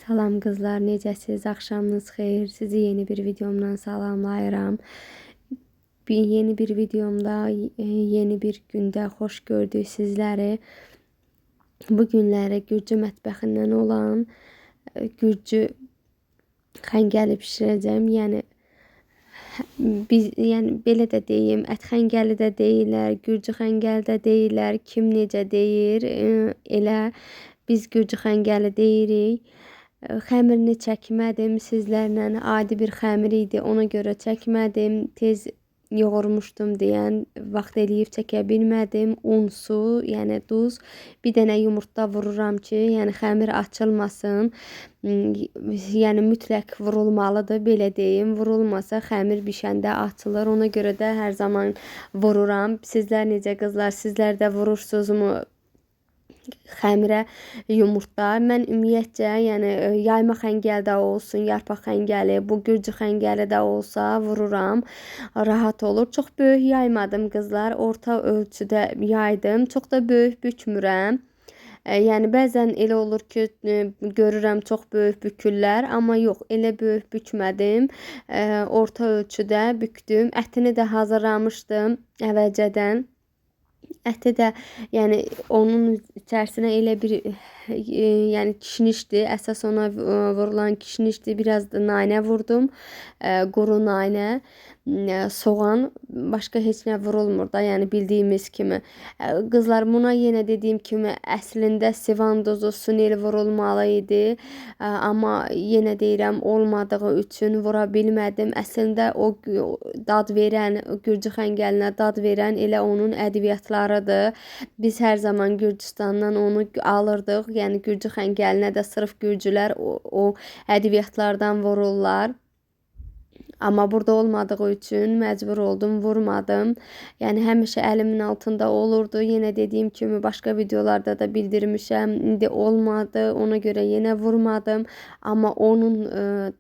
Salam qızlar, necəsiz? Axşamınız xeyir. Sizi yeni bir videomdan salamlayıram. Yeni bir videomda, yeni bir gündə xoş gördük sizləri. Bu günləri Gürcü mətbəxindən olan Gürcü xəngəli bişirəcəm. Yəni belə də deyim, ət xəngəli də deyirlər, Gürcü xəngəli də deyirlər. Kim necə deyir, elə biz Gürcü xəngəli deyirik. Xəmirini çəkmədim sizlərlə. Adi bir xəmir idi, ona görə çəkmədim. Tez yoğurmuşdum deyən vaxt eləyib çəkə bilmədim. Un, su, yəni duz, bir dənə yumurta vururam ki, yəni xəmir açılmasın. Yəni mütləq vurulmalıdır, belə deyim. Vurulmasa xəmir bişəndə açılır. Ona görə də hər zaman vururam. Sizlər necə qızlar, sizlər də vurursunuzmu xəmirə yumurta? Mən ümumiyyətcə, yəni yayma xəngəli də olsun, yarpaq xəngəli, bu Gürcü xəngəli də olsa vururam. Rahat olur. Çox böyük yaymadım qızlar. Orta ölçüdə yaydım. Çox da böyük bükmürəm. Yəni bəzən elə olur ki, görürəm çox böyük bükürlər, amma yox, elə böyük bükmədim. Orta ölçüdə bükdüm. Ətini də hazırlamışdım əvvəlcədən. Əti də, yəni onun içərisinə elə bir yəni kişnişdi. Əsas ona vurulan kişnişdi. Biraz da nanə vurdum. Quru nanə, soğan, başqa heç nə vurulmur da, yəni bildiyimiz kimi. Qızlar, buna yenə dediyim kimi əslində sivan duzu, sunel vurulmalı idi. Amma yenə deyirəm, olmadığı üçün vura bilmədim. Əslində o dad verən, Gürcü xəngəlinə dad verən elə onun ədviyyatlarıdır. Biz hər zaman Gürcüstandan onu alırdıq. Yəni Gürcü xəngəlinə də sırf Gürcülər o ədviyyatlardan vururlar. Amma burada olmadığı üçün məcbur oldum, vurmadım. Yəni həmişə əlimin altında olurdu. Yenə dediyim kimi başqa videolarda da bildirmişəm. İndi olmadı, ona görə yenə vurmadım. Amma onun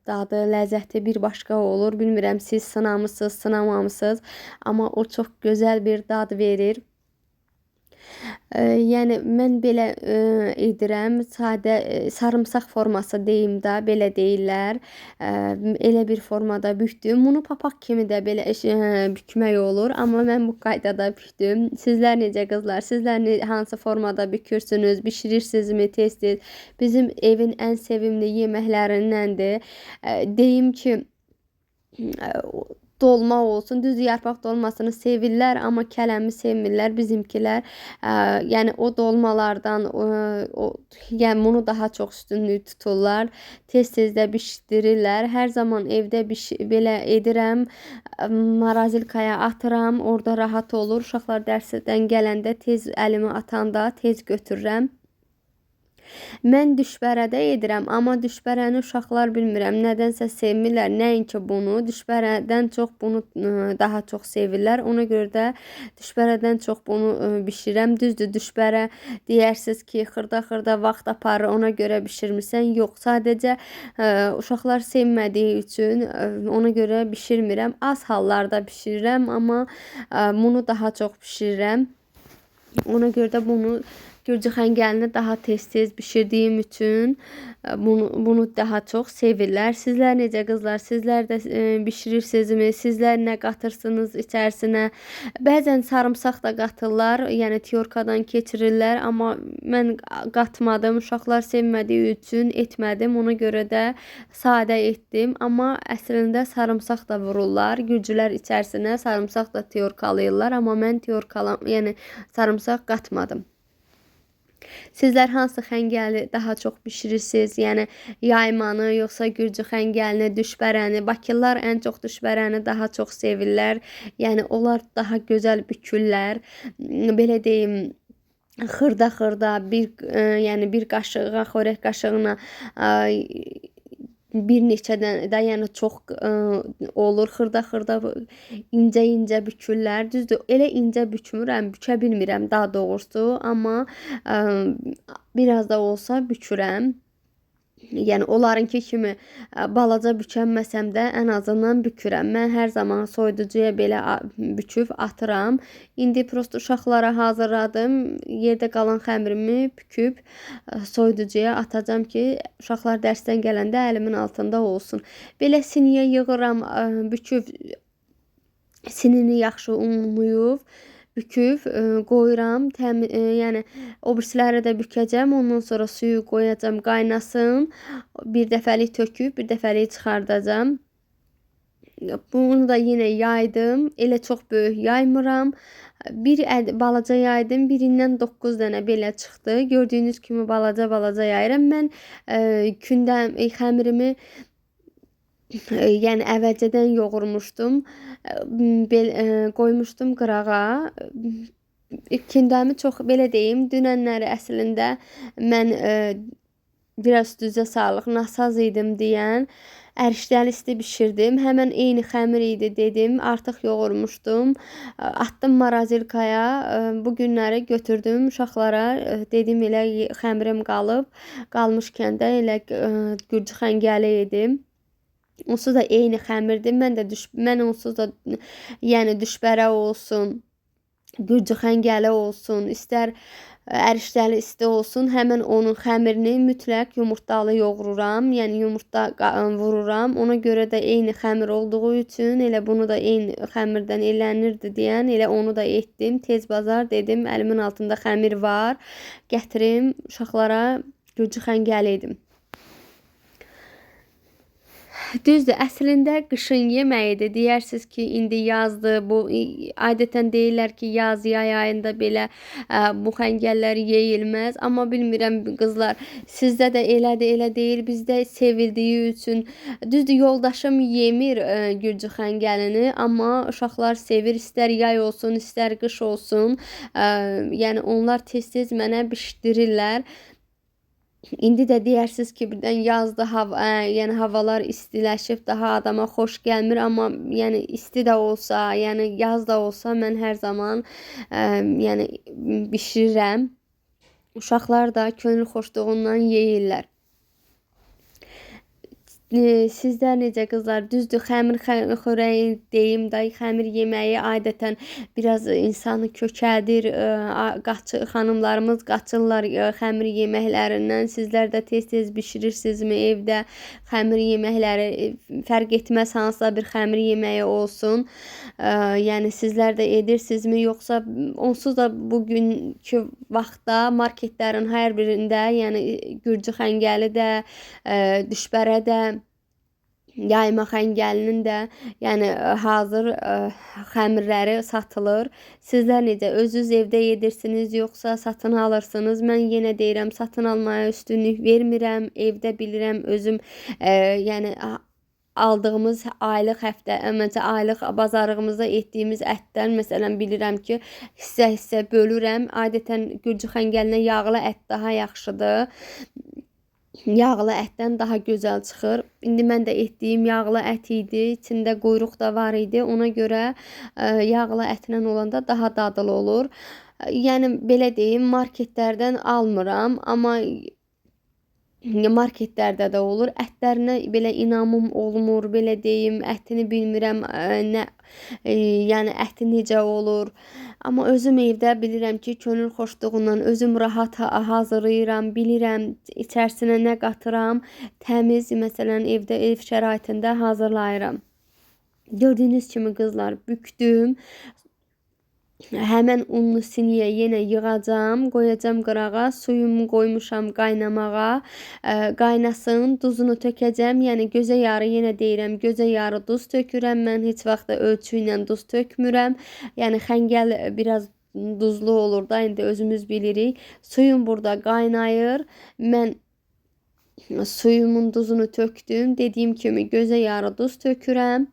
dadı, ləzzəti bir başqa olur. Bilmirəm siz sınamısınız, sınamamısınız. Amma o çox gözəl bir dad verir. Yəni mən belə edirəm, sadə sarımsaq forması deyim də, belə deyirlər. Elə bir formada bükdüm. Bunu papaq kimi də belə bükmək olur, amma mən bu qaydada bükdüm. Sizlər necə qızlar? Sizlər hansı formada bükürsünüz? Bişirirsinizmi tez-tez? Bizim evin ən sevimli yeməklərindəndir. Deyim ki, dolma olsun. Düz yarpaq dolmasını sevirlər, amma kələmi sevmirlər bizimkilər. Yəni o dolmalardan yəni bunu daha çox üstünlük tuturlar. Tez-tez də bişdirirlər. Hər zaman evdə belə edirəm. Marazilkaya atıram. Orada rahat olur. Uşaqlar dərsdən gələndə tez əlimi atanda tez götürürəm. Mən düşbərədə edirəm, amma düşbərəni uşaqlar bilmirəm, nədənsə sevmirlər. Nəinki bunu, düşbərədən çox bunu daha çox sevirlər. Ona görə də düşbərədən çox bunu bişirəm. Düzdür, düşbərə deyərsiniz ki, xırda-xırda vaxt aparır, ona görə bişirmirsən. Yox, sadəcə uşaqlar sevmədiyi üçün ona görə bişirmirəm. Az hallarda bişirirəm, amma bunu daha çox bişirirəm. Ona görə də bunu Gürcü xəngəlini daha tez-tez bişirdiyim üçün bunu daha çox sevirlər. Sizlər necə qızlar? Sizlər də bişirirsinizmi? Sizlər nə qatırsınız içərisinə? Bəzən sarımsaq da qatırlar, yəni tyorkadan keçirirlər, amma mən qatmadım. Uşaqlar sevmədiyi üçün etmədim. Ona görə də sadə etdim, amma əslində sarımsaq da vururlar. Gürcülər içərisinə sarımsaq da tyorkalayırlar, amma mən yəni sarımsaq qatmadım. Sizlər hansı xəngəli daha çox bişirirsiniz? Yəni yaymanı, yoxsa Gürcü xəngəlini, düşbərəni? Bakılılar ən çox düşbərəni daha çox sevirlər. Yəni onlar daha gözəl bükürlər. Belə deyim, xırda-xırda yəni bir qaşığa, xörək qaşığına bir neçədən də, yəni çox olur, xırda-xırda incə-incə bükürlər. Düzdür, elə incə bükmürəm, bükə bilmirəm daha doğrusu, amma biraz da olsa bükürəm. Yəni onlarınki kimi balaca bükənməsəm də ən azından bükürəm. Mən hər zaman soyuducuya belə büküb atıram. İndi prosta uşaqlara hazırladım. Yerdə qalan xəmirimi büküb soyuducuya atacağam ki, uşaqlar dərsdən gələndə əlimin altında olsun. Belə siniyə yığıram, büküb sinini yaxşı unlayıb büküb qoyuram. Yəni o birisiləri də bükəcəm. Ondan sonra suyu qoyacağam, qaynasın. Bir dəfəlik töküb, bir dəfəlik çıxardacağam. Bunu da yenə yaydım. Elə çox böyük yaymıram. Bir balaca yaydım. Birindən 9 dənə belə çıxdı. Gördüyünüz kimi balaca yayıram. Mən xəmirimi yəni əvvəlcədən yoğurmuşdum. Qoymuşdum qırağa. Kündəmi çox belə deyim, dünənləri əslində mən biraz düzə sağlıq, nasaz idim deyən ərişdəli isti bişirdim. Həmən eyni xəmir idi dedim. Artıq yoğurmuşdum. Atdım marazilkaya. Bu günləri götürdüm uşaqlara. Dedim elə xəmirim qalıb. Qalmışkən də elə gürcü xəngəli yedim. Onsuz da eyni xəmirdir. Mən onsuz da yəni düşbərə olsun, gürcü xəngəli olsun, istər ərişdəli isti olsun, həmən onun xəmirini mütləq yumurtalı yoğururam. Yəni yumurta vururam. Ona görə də eyni xəmir olduğu üçün elə bunu da eyni xəmirdən elənirdi deyən elə onu da etdim. Tez bazar dedim, əlimin altında xəmir var. Gətirim uşaqlara gürcü xəngəli edim. Düzdür, əslində qışın yeməyidir. Deyərsiniz ki, indi yazdır. Bu adətən deyirlər ki, yay ayında belə bu xəngəllər yeyilməz. Amma bilmirəm qızlar, sizdə də elədir, elə deyil. Bizdə sevildiyi üçün. Düzdür, yoldaşım yemir gürcü xəngəlini, amma uşaqlar sevir. İstər yay olsun, istər qış olsun. Yəni onlar tez-tez mənə bişdirirlər. İndi də deyərsiniz ki, birdən yazdı, yəni havalar istiləşib, daha adama xoş gəlmir, amma yəni isti də olsa, yəni yaz da olsa mən hər zaman yəni bişirirəm. Uşaqlar da könül xoşluğundan yeyirlər. Sizlər necə qızlar? Düzdür, xəmir xörəyi deyim də, xəmir yeməyi adətən biraz insanı kökəldir. Xanımlarımız qaçırlar xəmir yeməklərindən. Sizlər də tez-tez bişirirsinizmi evdə? Xəmir yeməkləri fərq etməz, hansısa bir xəmir yeməyi olsun. Yəni sizlər də edirsinizmi? Yoxsa onsuz da bugünkü vaxtda marketlərin hər birində, yəni gürcü xəngəli də, düşbərə də, yayma xəngəlinin də yəni hazır xəmirləri satılır. Sizlər necə? Özünüz evdə yedirsiniz, yoxsa satın alırsınız? Mən yenə deyirəm, satın almaya üstünlük vermirəm. Evdə bilirəm özüm yəni aldığımız aylıq aylıq bazarlığımızda etdiyimiz ətdən məsələn bilirəm ki, hissə bölürəm. Adətən gürcü xəngəlinə yağlı ət daha yaxşıdır. Yağlı ətdən daha gözəl çıxır. İndi mən də etdiyim yağlı ət idi. İçində quyruq da var idi. Ona görə yağlı ətlə olanda daha dadlı olur. Yəni belə deyim, marketlərdən almıram, amma marketlərdə də olur. Ətlərinə belə inamım olmur, belə deyim. Ətini bilmirəm yəni əti necə olur. Amma özüm evdə bilirəm ki, könül xoşluğundan özüm rahat hazırlayıram, bilirəm içərisinə nə qatıram. Təmiz, məsələn, evdə ev şəraitində hazırlayıram. Gördüyünüz kimi qızlar bükdüm. Həmən unlu siniyə yenə yığacam, qoyacam qırağa, suyumu qoymuşam qaynamağa, qaynasın, duzunu tökəcəm, yəni gözə yarı yenə deyirəm, gözə yarı duz tökürəm, mən heç vaxt da ölçü ilə duz tökmürəm, yəni xəngəl biraz duzlu olur da, indi özümüz bilirik, suyum burada qaynayır, mən suyumun duzunu tökdüm, dediyim kimi gözə yarı duz tökürəm.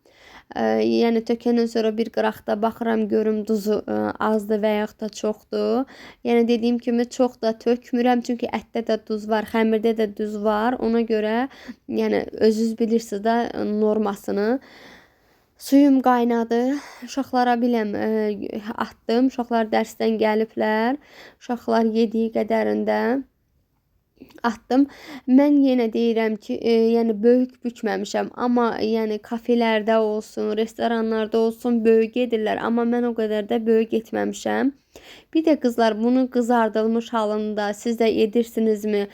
Yəni tökəndən sonra bir qıraqda baxıram, görüm duzu azdır və yaxud da çoxdur. Yəni dediyim kimi çox da tökmürəm, çünki ətdə də duz var, xəmirdə də duz var. Ona görə yəni özünüz bilirsiniz də normasını. Suyum qaynadı. Uşaqlara biləm atdım. Uşaqlar dərsdən gəliblər. Uşaqlar yediyi qədərində. atdım. Mən yenə deyirəm ki, yəni böyük bükməmişəm, amma yəni kafelərdə olsun, restoranlarda olsun böyük edirlər, amma mən o qədər də böyük etməmişəm. Bir də qızlar, bunu qızardılmış halında siz də edirsinizmi?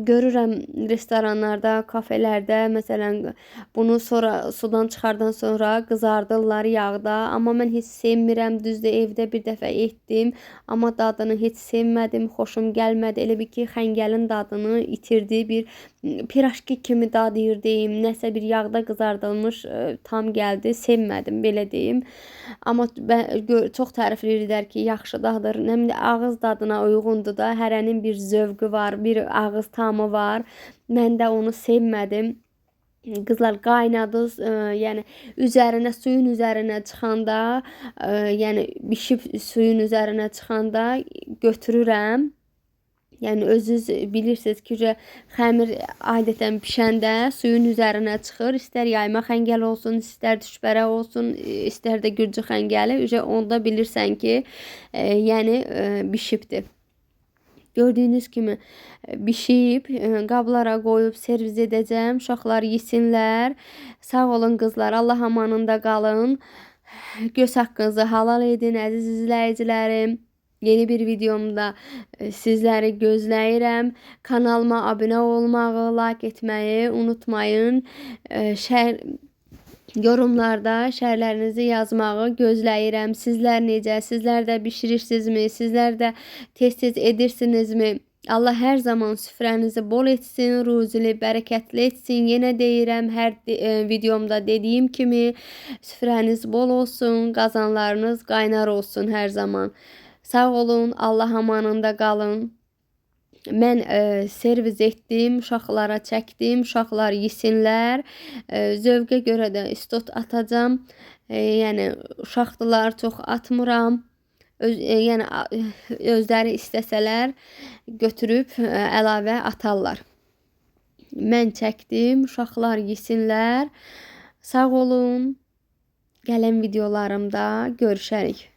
Görürəm restoranlarda, kafelərdə məsələn bunu sonra sudan çıxardan sonra qızardırlar yağda, amma mən heç sevmirəm. Düzdür, evdə bir dəfə etdim, amma dadını heç sevmədim, xoşum gəlmədi. Elə bir ki, xəngəlin dadını itirdi, bir piraşki kimi dadır deyim, nəsə bir yağda qızardılmış tam gəldi, sevmədim belə deyim. Amma çox tərifləyirlər ki, yaxşı dadır. Nə bilim, ağız dadına uyğundur da, hərənin bir zövqü var, bir ağız tamı var. Mən də onu sevmədim. Qızlar qaynadız, yəni suyun üzərinə çıxanda, yəni bişib suyun üzərinə çıxanda götürürəm. Yəni özünüz bilirsiniz ki, xəmir adətən bişəndə suyun üzərinə çıxır. İstər yayma xəngəl olsun, istər düşbərə olsun, istər də gürcü xəngəli. Onda bilirsən ki, yəni bişibdir. Gördüyünüz kimi bişib, qablara qoyub servis edəcəm. Uşaqlar yesinlər. Sağ olun qızlar, Allah amanında qalın. Göz haqqınızı halal edin əziz izləyicilərim. Yeni bir videomda sizləri gözləyirəm. Kanalıma abunə olmağı, like etməyi unutmayın. Yorumlarda şərlərinizi yazmağı gözləyirəm. Sizlər necə? Sizlər də bişirirsinizmi? Sizlər də tez-tez edirsinizmi? Allah hər zaman süfrənizi bol etsin, ruzili, bərəkətli etsin. Yenə deyirəm, hər videomda dediyim kimi süfrəniz bol olsun, qazanlarınız qaynar olsun hər zaman. Sağ olun, Allah amanında qalın. Mən servis etdim, uşaqlara çəkdim, uşaqlar yesinlər. Zövqə görə də istot atacam. Yəni uşaqdılar, çox atmıram. Yəni özləri istəsələr götürüb əlavə atarlar. Mən çəkdim, uşaqlar yesinlər. Sağ olun. Gələn videolarımda görüşərik.